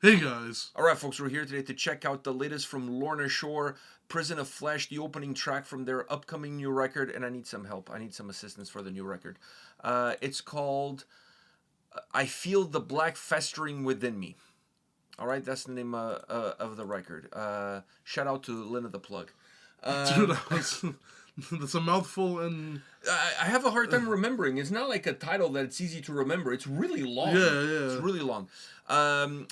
Hey guys. Alright folks, we're here today to check out the latest from Lorna Shore, Prison of Flesh, the opening track from their upcoming new record, and I need some help. I need some assistance for the new record. It's called I Feel the Black Festering Within Me. Alright, that's the name of the record. Shout out to Linda the Plug. Dude, that's a mouthful, and I have a hard time remembering. It's not like a title that it's easy to remember. It's really long. Yeah. It's really long.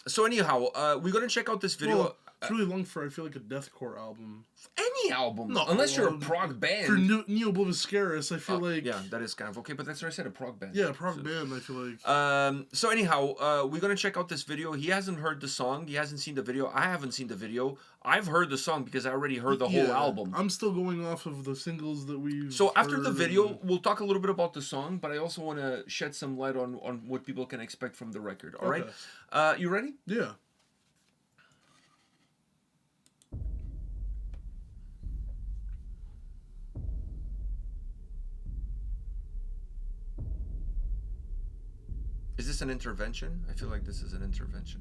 So anyhow, we're gonna check out this video. Well, it's really long for, I feel like, a deathcore album. Any album, No, unless you're a prog band. For Neo Obliviscaris, I feel like... Yeah, that is kind of okay, but that's what I said, a prog band. Yeah, prog band, I feel like... So anyhow, we're gonna check out this video. He hasn't heard the song. He hasn't seen the video. I haven't seen the video. I've heard the song because I already heard the whole album. I'm still going off of the singles that we've So after heard the video, we'll talk a little bit about the song, but I also want to shed some light on what people can expect from the record, all right? You ready? Yeah. Is this an intervention? I feel like this is an intervention.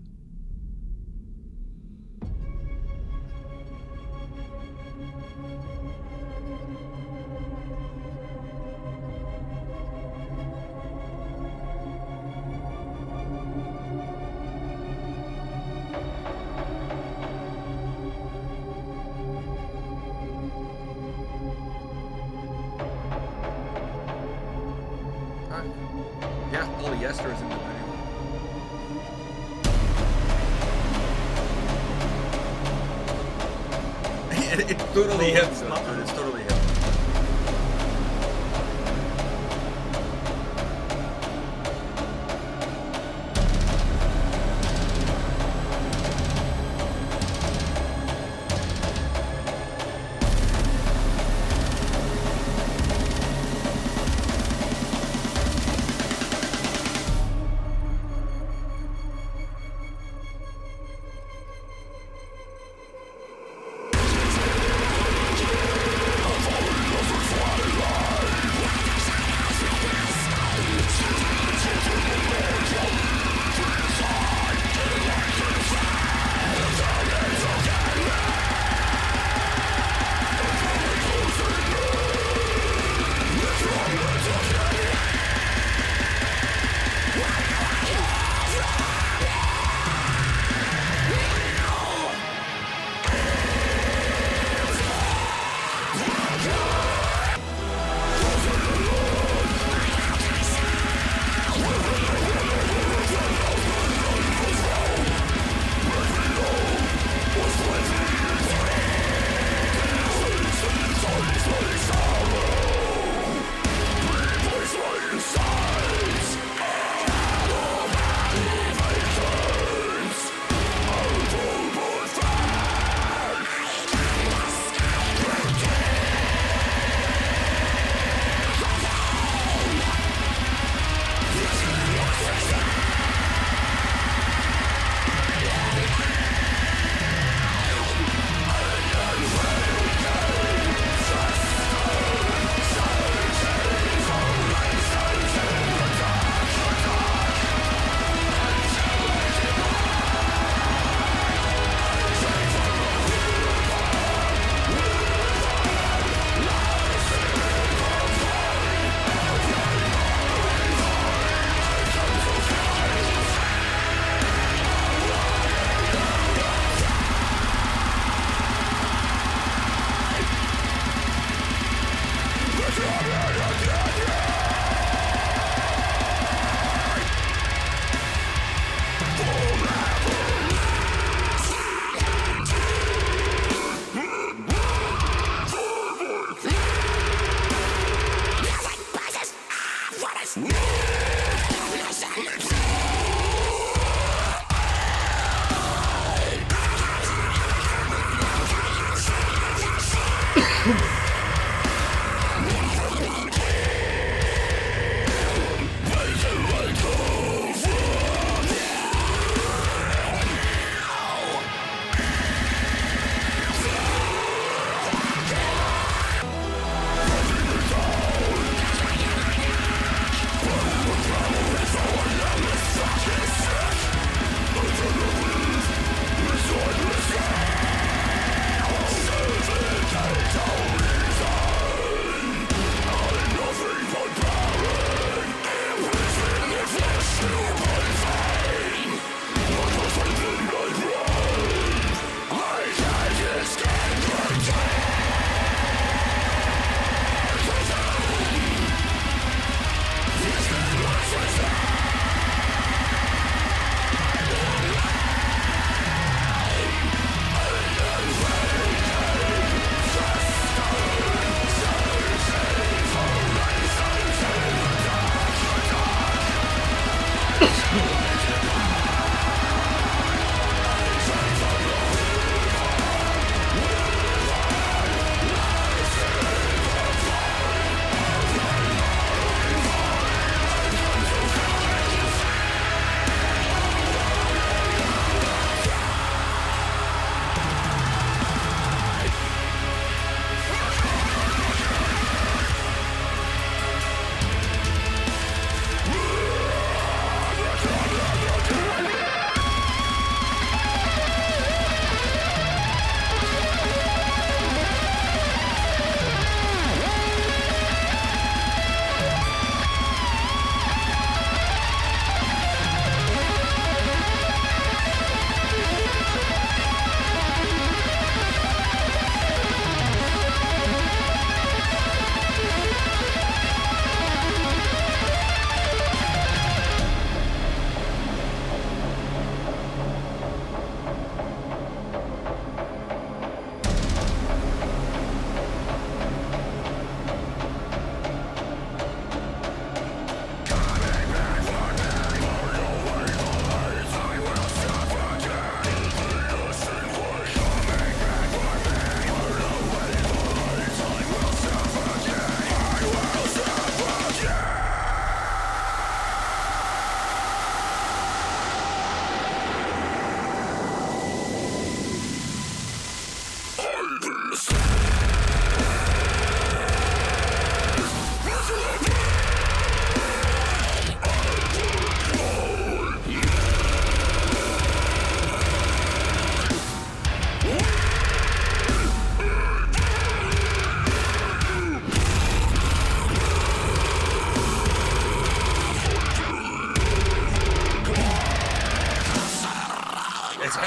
Yeah, polyester is in the video. It totally hits. It's totally hits.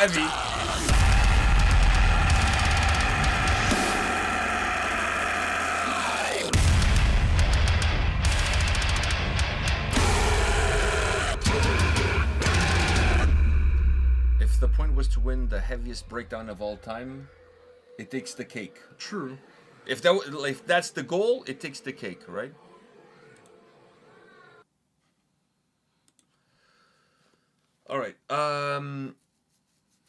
heavy. If the point was to win the heaviest breakdown of all time, it takes the cake. True. If that's the goal, it takes the cake, right? All right.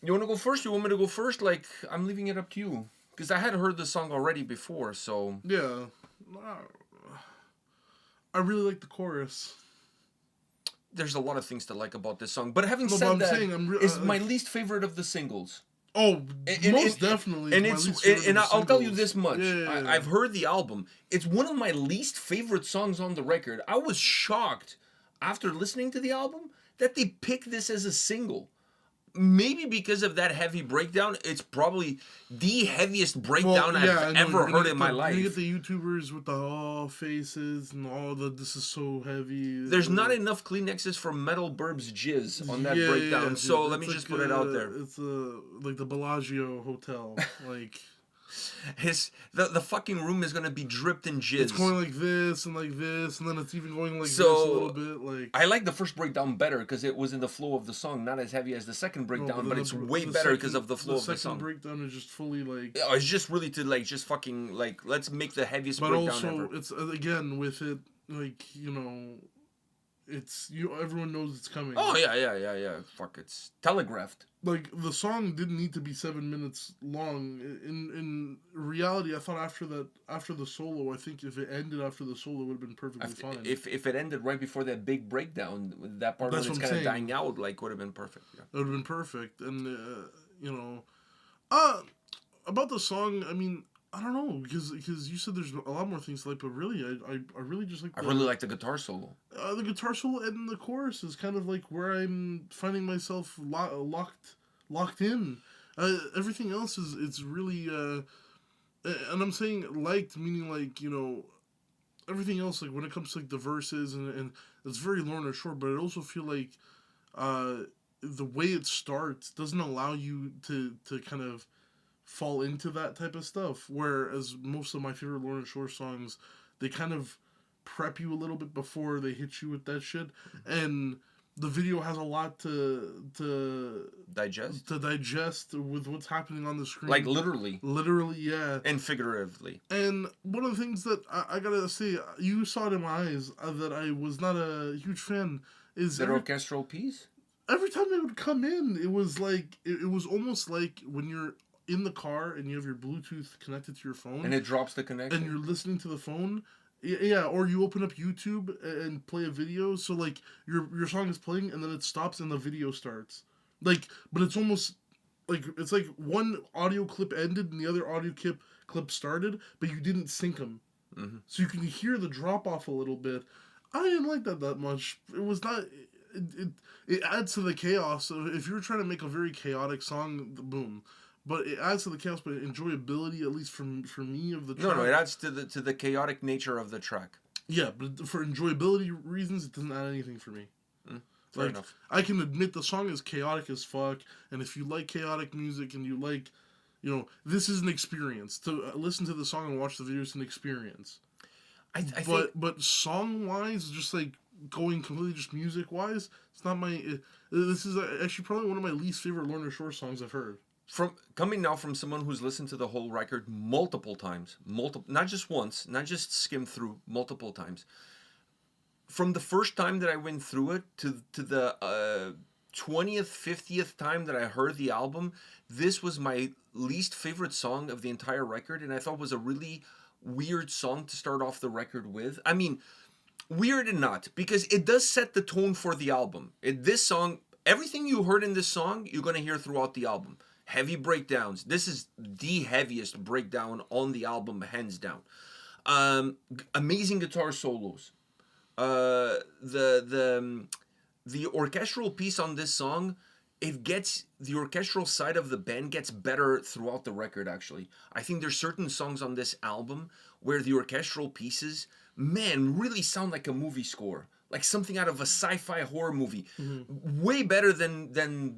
You want to go first? You want me to go first? Like, I'm leaving it up to you because I had heard the song already before. So Yeah. I really like the chorus. there's a lot of things to like about this song. But having No, said but I'm that, saying it's my least favorite of the singles. Oh, And- most and- definitely. And my it's least favorite and of the I'll tell you singles. this much. Yeah. I've heard the album. It's one of my least favorite songs on the record. I was shocked after listening to the album that they picked this as a single. Maybe because of that heavy breakdown, it's probably the heaviest breakdown I I've know, ever you're gonna heard get in my the- life. You get the YouTubers with the faces and all the this is so heavy. There's not enough Kleenexes for Metal Burb's jizz on that Yeah, breakdown, dude. so let me It's just like, put it out there. It's like the Bellagio hotel. Like The fucking room is gonna be dripped in jizz. it's going like this, and then it's even going like So, this a little bit. Like I like the first breakdown better because it was in the flow of the song, not as heavy as the second no, breakdown, then but it's the- way the better second- because of the flow of the second song. breakdown is just fully like. Yeah, it's just really to like just fucking like let's make the heaviest But breakdown also, ever. it's again with it like it's everyone knows it's coming. Oh yeah. Fuck, it's telegraphed. Like the song didn't need to be 7 minutes long. In reality, I thought after the solo, I think if it ended after the solo, it would have been perfectly fine. If it ended right before that big breakdown, that part That's when it's what I'm kind of saying. dying out, like would have been perfect. Yeah. It would have been perfect. And about the song, I mean, I don't know because you said there's a lot more things to like, but really, I really just like. I really like the guitar solo. The guitar solo and the chorus is kind of like where I'm finding myself locked in. Everything else is it's really and I'm saying liked meaning like everything else like when it comes to like the verses and it's very Lorna Shore, but I also feel like the way it starts doesn't allow you to kind of fall into that type of stuff. Whereas most of my favorite Lorna Shore songs, they kind of prep you a little bit before they hit you with that shit, and the video has a lot to digest with what's happening on the screen. Like literally Yeah. and figuratively. And one of the things that I gotta say, you saw it in my eyes that I was not a huge fan is That orchestral piece. every time it would come in, it was like it was almost like when you're in the car and you have your Bluetooth connected to your phone And it drops the connection. and you're listening to the phone. Yeah, or you open up YouTube and play a video. So like your song is playing and then it stops and the video starts. Like, but it's almost like it's like one audio clip ended and the other audio clip started, but you didn't sync them. Mm-hmm. So you can hear the drop off a little bit. I didn't like that much. It was not. It adds to the chaos. So if you're trying to make a very chaotic song, boom. But it adds to the chaos, but enjoyability, at least for me, of the track. No, it adds to the chaotic nature of the track. Yeah, but for enjoyability reasons, it doesn't add anything for me. Fair enough. I can admit the song is chaotic as fuck, and if you like chaotic music and you like, this is an experience. To listen to the song and watch the video is an experience. I think But song-wise, just like going completely just music-wise, it's not my... this is actually probably one of my least favorite Lorna Shore songs I've heard. coming now from someone who's listened to the whole record multiple times, not just once, not just skimmed through, multiple times. From the first time that I went through it to the 20th, 50th time that I heard the album, this was my least favorite song of the entire record, and I thought was a really weird song to start off the record with. I mean, weird and not, because it does set the tone for the album. This song, everything you heard in this song, you're going to hear throughout the album. Heavy breakdowns. This is the heaviest breakdown on the album, hands down. Amazing guitar solos. The orchestral piece on this song, the orchestral side of the band gets better throughout the record, actually. I think there's certain songs on this album where the orchestral pieces, man, really sound like a movie score. like something out of a sci-fi horror movie. Way better than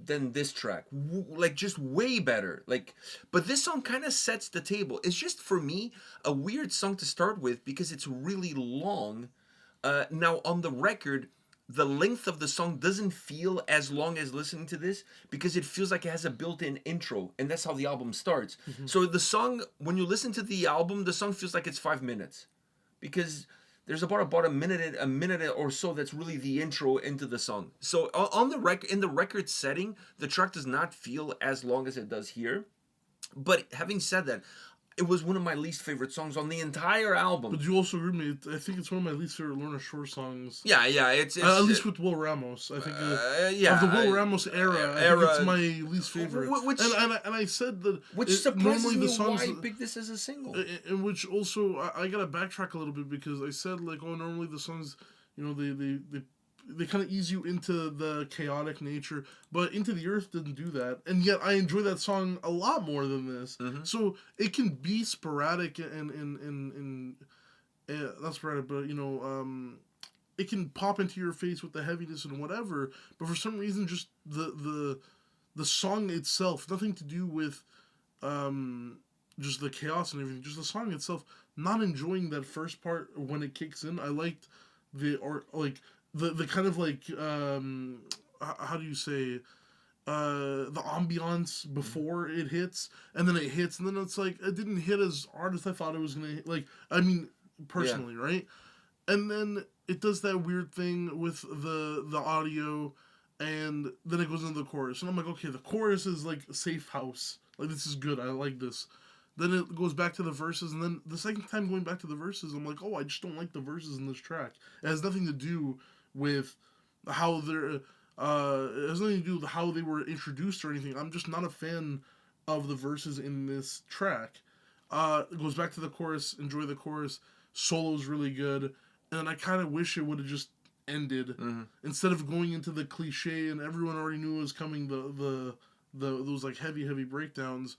this track. Like just way better. Like, but this song kind of sets the table. It's just for me a weird song to start with because it's really long. Now on the record, the length of the song doesn't feel as long as listening to this because it feels like it has a built-in intro, and that's how the album starts. So the song, when you listen to the album, the song feels like it's 5 minutes because there's about a minute or so that's really the intro into the song. So on the record, in the record setting, the track does not feel as long as it does here. But having said that, it was one of my least favorite songs on the entire album. But you also agree with me. I think it's one of my least favorite Lorna Shore songs. Yeah, it's at least with Will Ramos. I think yeah, of the Will Ramos era, I think it's my least favorite. Which, and I said that which surprises normally me the songs why I picked this as a single. And which also I gotta backtrack a little bit because I said like, oh, normally the songs, you know, they kind of ease you into the chaotic nature, but Into the Earth didn't do that, and yet I enjoy that song a lot more than this. So it can be sporadic and not sporadic, but you know, it can pop into your face with the heaviness and whatever. But for some reason, just the song itself, nothing to do with just the chaos and everything, just the song itself. Not enjoying that first part when it kicks in. I liked the kind of like how do you say the ambiance before it hits, and then it hits, and then it's like it didn't hit as hard as I thought it was gonna hit. Like, I mean, personally, right? And then it does that weird thing with the audio, and then it goes into the chorus, and I'm like, okay, the chorus is like a safe house. Like, this is good. I like this. Then it goes back to the verses, and then the second time going back to the verses, I'm like, oh, I just don't like the verses in this track. It has nothing to do with how they're it has nothing to do with how they were introduced or anything. I'm just not a fan of the verses in this track. It goes back to the chorus, enjoy the chorus, solo's really good, and I kind of wish it would have just ended instead of going into the cliche and everyone already knew it was coming, the those like heavy breakdowns.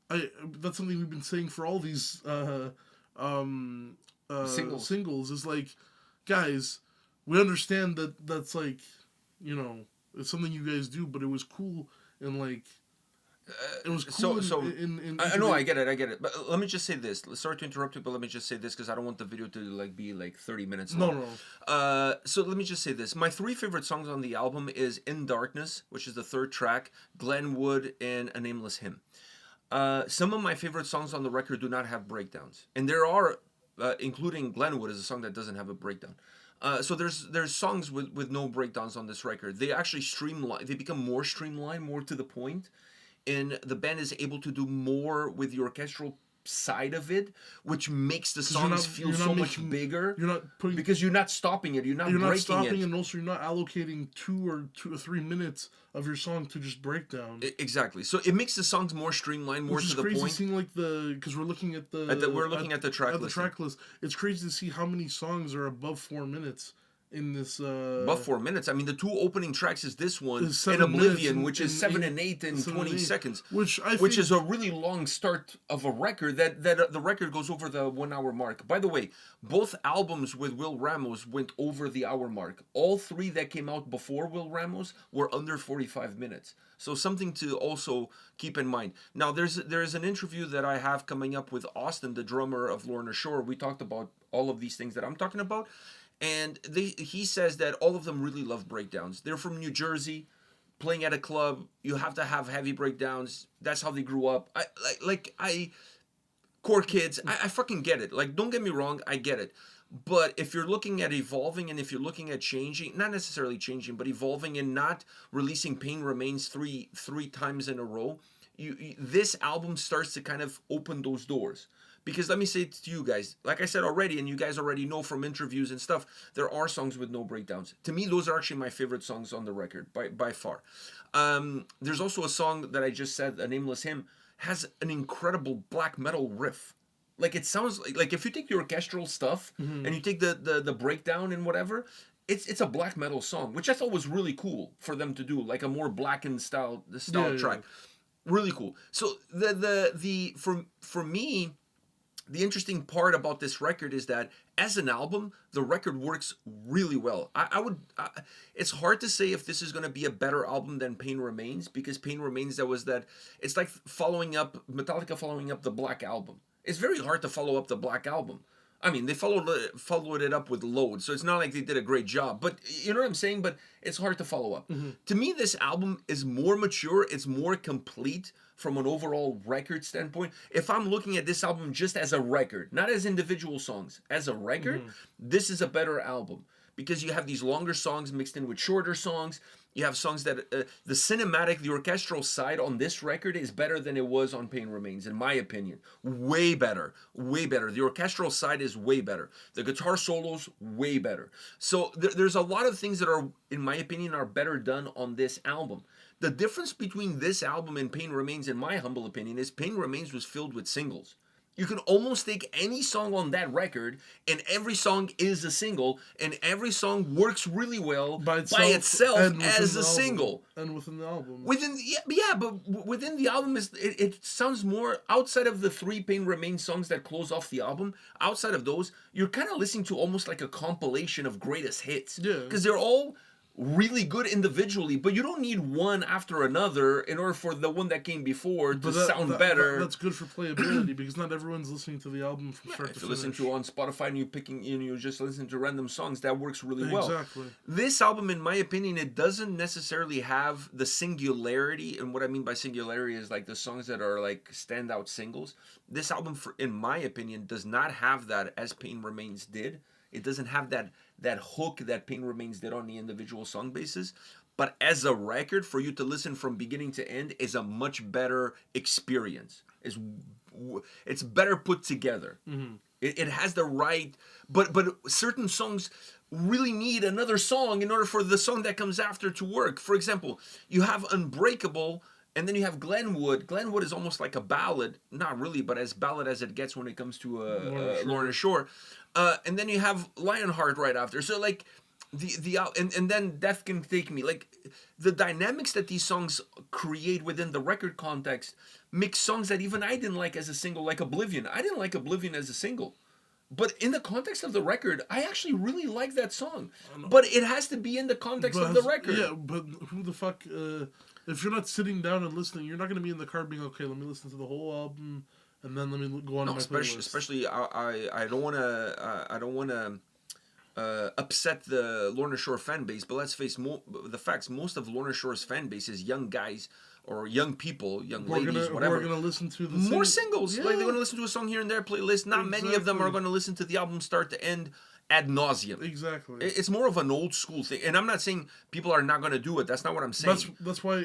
That's something we've been saying for all these singles is like, guys, we understand that that's like, you know, it's something you guys do, but it was cool and like it was cool. I know, I get it. But let me just say this. Sorry to interrupt you, but let me just say this because I don't want the video to like be like 30 minutes long. No. So let me just say this. My 3 favorite songs on the album is In Darkness, which is the 3rd track, Glenwood, and A Nameless Hymn. Some of my favorite songs on the record do not have breakdowns, and there are, including Glenwood is a song that doesn't have a breakdown. So there's songs with no breakdowns on this record. They actually streamline. They become more streamlined, more to the point, and the band is able to do more with the orchestral side of it, which makes the songs feel so much bigger. You're not putting, because you're not stopping it. You're not stopping it, and also you're not allocating 2 or 3 minutes of your song to just breakdown. Exactly. So it makes the songs more streamlined, more to the point. Seeing like because we're looking at the track list. It's crazy to see how many songs are above 4 minutes in this. Above 4 minutes. I mean, the 2 opening tracks is this one and Oblivion, which is 7 and 8 and 20 seconds, which is a really long start of a record. That the record goes over the 1 hour mark. By the way, both albums with Will Ramos went over the hour mark. All 3 that came out before Will Ramos were under 45 minutes. So something to also keep in mind. Now, there's an interview that I have coming up with Austin, the drummer of Lorna Shore. We talked about all of these things that I'm talking about. And he says that all of them really love breakdowns. They're from New Jersey, playing at a club. You have to have heavy breakdowns. That's how they grew up. Core kids. I fucking get it. Like, don't get me wrong, I get it. But if you're looking at evolving and if you're looking at changing, not necessarily changing, but evolving and not releasing Pain Remains three times in a row, this album starts to kind of open those doors. Because let me say it to you guys, like I said already, and you guys already know from interviews and stuff, there are songs with no breakdowns. To me, those are actually my favorite songs on the record, by far. There's also a song that I just said, A Nameless Hymn, has an incredible black metal riff. Like, it sounds like if you take the orchestral stuff and you take the breakdown and whatever, it's a black metal song, which I thought was really cool for them to do, like a more blackened style track. Really cool. So for me, the interesting part about this record is that as an album, the record works really well. It's hard to say if this is going to be a better album than Pain Remains, because Pain Remains, it's like Metallica following up the Black Album. It's very hard to follow up the Black Album. I mean, they followed it up with Load, so it's not like they did a great job. But you know what I'm saying? But it's hard to follow up. To me, this album is more mature. It's more complete from an overall record standpoint. If I'm looking at this album just as a record, not as individual songs, as a record, this is a better album. Because you have these longer songs mixed in with shorter songs. You have songs that the cinematic, the orchestral side on this record is better than it was on Pain Remains, in my opinion. Way better. Way better. The orchestral side is way better. The guitar solos, way better. So there's a lot of things that are, in my opinion, are better done on this album. The difference between this album and Pain Remains, in my humble opinion, is Pain Remains was filled with singles. You can almost take any song on that record, and every song is a single, and every song works really well by itself as a single. And within the album. But within the album, it sounds more, outside of the 3 Pain Remains songs that close off the album, outside of those, you're kind of listening to almost like a compilation of greatest hits. Yeah. Because they're all really good individually, but you don't need one after another in order for the one that came before to sound better. That's good for playability because not everyone's listening to the album from start to finish. If you listen to it on Spotify and you just listen to random songs, that works really well. Exactly. This album, in my opinion, it doesn't necessarily have the singularity, and what I mean by singularity is like the songs that are like standout singles. This album, in my opinion, does not have that as Pain Remains did. It doesn't have that hook that Pain Remains did on the individual song basis. But as a record, for you to listen from beginning to end is a much better experience. It's better put together. It has the right... But certain songs really need another song in order for the song that comes after to work. For example, you have Unbreakable... And then you have Glenwood. Glenwood is almost like a ballad. Not really, but as ballad as it gets when it comes to Lorna Shore. And then you have Lionheart right after. So like and then Death Can Take Me. Like the dynamics that these songs create within the record context make songs that even I didn't like as a single, like Oblivion. I didn't like Oblivion as a single. But in the context of the record, I actually really like that song. But it has to be in the context of the record. Yeah, but who the fuck... if you're not sitting down and listening, you're not going to be in the car being, okay, let me listen to the whole album, and then let me go on to my playlist. Especially, I don't want to upset the Lorna Shore fan base, but let's face the facts. Most of Lorna Shore's fan base is young guys or young people, young ladies, whatever. We're going to listen to the more singles. Yeah. Like they're going to listen to a song here and there playlist. Not many of them are going to listen to the album start to end ad nauseum. Exactly. It's more of an old school thing, and I'm not saying people are not going to do it. That's not what I'm saying. That's why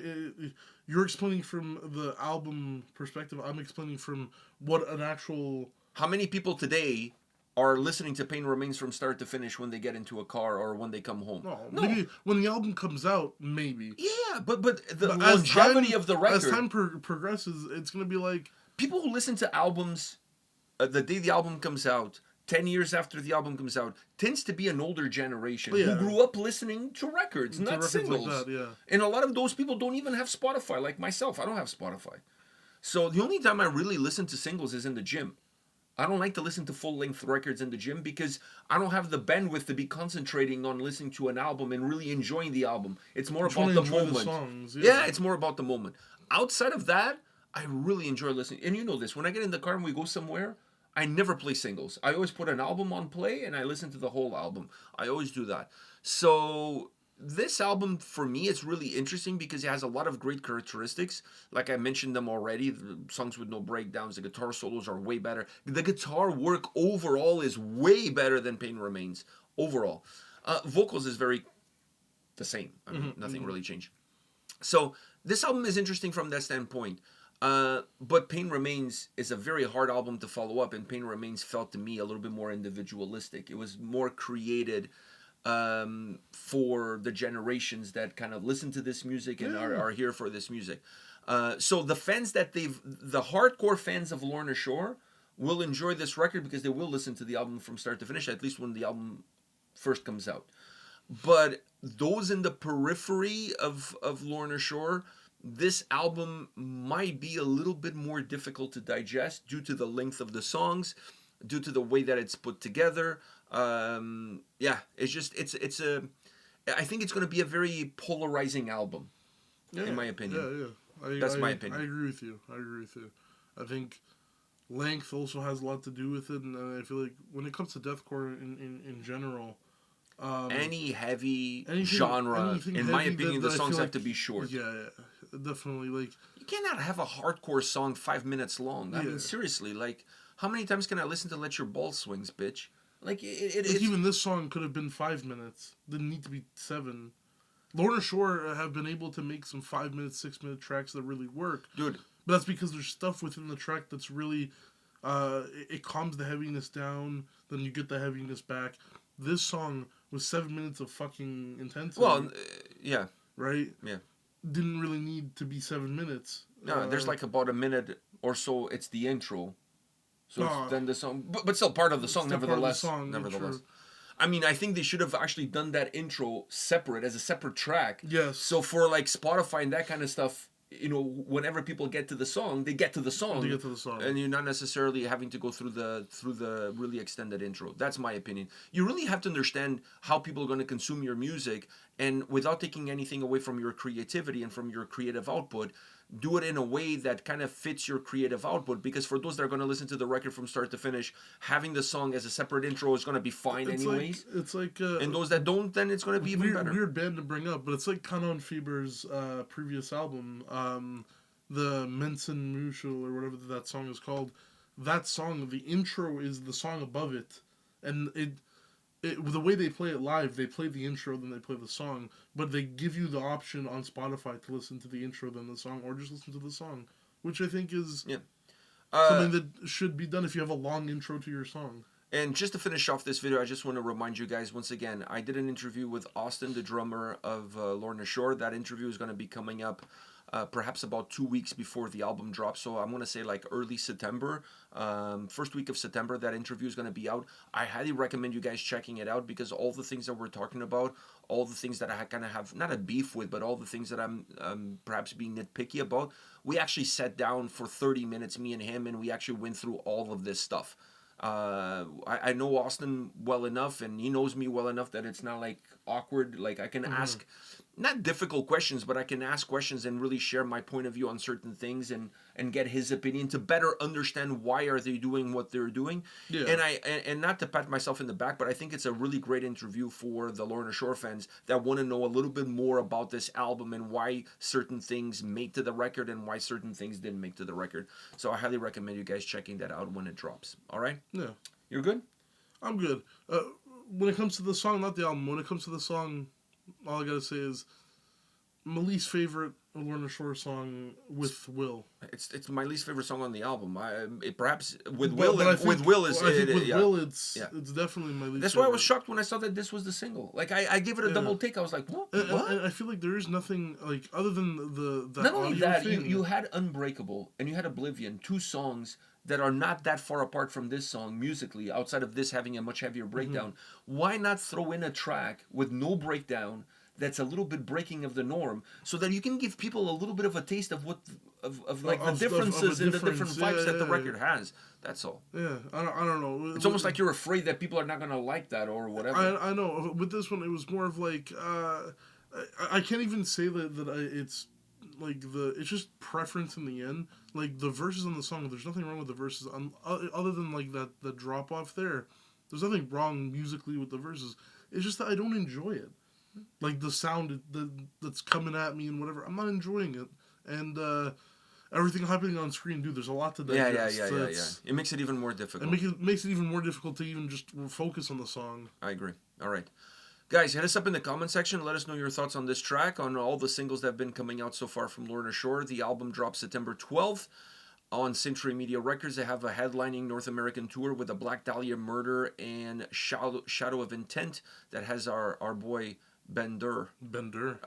you're explaining from the album perspective. I'm explaining from what an actual... How many people today are listening to Pain Remains from start to finish when they get into a car or when they come home? No. Maybe when the album comes out, maybe. Yeah, but the longevity of the record... As time progresses, it's going to be like... People who listen to albums the day the album comes out, 10 years after the album comes out, tends to be an older generation who grew up listening to records, not singles. Like that, yeah. And a lot of those people don't even have Spotify, like myself. I don't have Spotify. So the only time I really listen to singles is in the gym. I don't like to listen to full-length records in the gym because I don't have the bandwidth to be concentrating on listening to an album and really enjoying the album. It's more about the moment. The songs, yeah, it's more about the moment. Outside of that, I really enjoy listening. And you know this, when I get in the car and we go somewhere, I never play singles. I always put an album on play and I listen to the whole album. I always do that. So this album, for me, it's really interesting because it has a lot of great characteristics. Like I mentioned them already, the songs with no breakdowns, the guitar solos are way better. The guitar work overall is way better than Pain Remains. Overall. Vocals is very the same. I mean, nothing really changed. So this album is interesting from that standpoint. But Pain Remains is a very hard album to follow up, and Pain Remains felt to me a little bit more individualistic. It was more created for the generations that kind of listen to this music and are here for this music. So the fans the hardcore fans of Lorna Shore will enjoy this record because they will listen to the album from start to finish, at least when the album first comes out. But those in the periphery of Lorna Shore, This album might be a little bit more difficult to digest due to the length of the songs, due to the way that it's put together. Yeah, it's just it's a. I think it's going to be a very polarizing album, Yeah, in my opinion. yeah. That's my opinion. I agree with you. I think length also has a lot to do with it, and I feel like when it comes to deathcore in general, Any heavy anything- genre, anything in my heavy opinion, that the I songs feel have to be short. yeah, definitely. Like, You cannot have a hardcore song 5 minutes long. I Yeah. mean, seriously, like, how many times can I listen to Let Your Ball Swings, bitch? Like, like even this song could have been 5 minutes. Didn't need to be 7. Lorna Shore have been able to make some 5 minute, 6 minute tracks that really work. Dude. But that's because there's stuff within the track that's really, it calms the heaviness down. Then you get the heaviness back. This song was 7 minutes of fucking intensity. Well, yeah. Right? Yeah. Didn't really need to be 7 minutes. No, there's like about a minute or so. It's the intro. So No. then the song, but still part of the song, Still part of the nevertheless. song, nevertheless. true. I mean, I think they should have actually done that intro separate as a separate track. Yes. So for like Spotify and that kind of stuff, you know, whenever people get to the song, they get to the song. They get to the song. And you're not necessarily having to go through the really extended intro. That's my opinion. You really have to understand how people are going to consume your music, and without taking anything away from your creativity and from your creative output, do it in a way that kind of fits your creative output. Because for those that are going to listen to the record from start to finish, having the song as a separate intro is going to be fine anyways. It's like And those that don't, then it's going to be even better. Weird band to bring up, but it's like Kanon Feber's previous album, the Mensen Mushel or whatever that song is called. That song, the intro is the song above it, and it the way they play it live, they play the intro, then they play the song, but they give you the option on Spotify to listen to the intro, then the song, or just listen to the song, which I think is something that should be done if you have a long intro to your song. And just to finish off this video, I just want to remind you guys once again, I did an interview with Austin, the drummer of Lorna Shore. That interview is going to be coming up perhaps about 2 weeks before the album drops. So I'm going to say like early September, first week of September, that interview is going to be out. I highly recommend you guys checking it out because all the things that we're talking about, all the things that I kind of have, not a beef with, but all the things that I'm perhaps being nitpicky about, we actually sat down for 30 minutes, me and him, and we actually went through all of this stuff. I know Austin well enough, and he knows me well enough that it's not like awkward. Like I can ask, not difficult questions, but I can ask questions and really share my point of view on certain things and get his opinion to better understand why are they doing what they're doing. Yeah. And not to pat myself in the back, but I think it's a really great interview for the Lorna Shore fans that want to know a little bit more about this album and why certain things made to the record and why certain things didn't make to the record. So I highly recommend you guys checking that out when it drops. All right? Yeah. You're good? I'm good. When it comes to the song, not the album, when it comes to the song, all I gotta say is my least favorite Lorna Shore song with Will. It's my least favorite song on the album. Perhaps with But Will, I think- with Will is I think with yeah. Will, it's Yeah. definitely my least. That's favorite. why I was shocked when I saw that this was the single. Like I gave it a Yeah. double take. I was like, what? And I feel like there is nothing like other than the Not only audio that, thing. you had Unbreakable and you had Oblivion, two songs that are not that far apart from this song musically, outside of this having a much heavier breakdown. Why not throw in a track with no breakdown that's a little bit breaking of the norm, so that you can give people a little bit of a taste of what of like the differences in the different vibes that the record has. That's all. Yeah, I don't know. It's almost like you're afraid that people are not gonna like that or whatever. I know. With this one, it was more of like I can't even say that it's like it's just preference in the end. Like the verses on the song, there's nothing wrong with the verses other than like the drop off there. There's nothing wrong musically with the verses. It's just that I don't enjoy it. Like the sound that's coming at me and whatever, I'm not enjoying it. And everything happening on screen, dude, there's a lot to digest. Yeah. It makes it even more difficult. It makes it even more difficult to even just focus on the song. I agree. All right. Guys, hit us up in the comment section. Let us know your thoughts on this track, on all the singles that have been coming out so far from Lorna Shore. The album drops September 12th on Century Media Records. They have a headlining North American tour with a Black Dahlia Murder and Shadow of Intent that has our boy Bender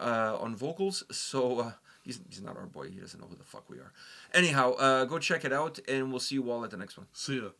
on vocals. So he's not our boy. He doesn't know who the fuck we are. Anyhow, go check it out, and we'll see you all at the next one. See ya.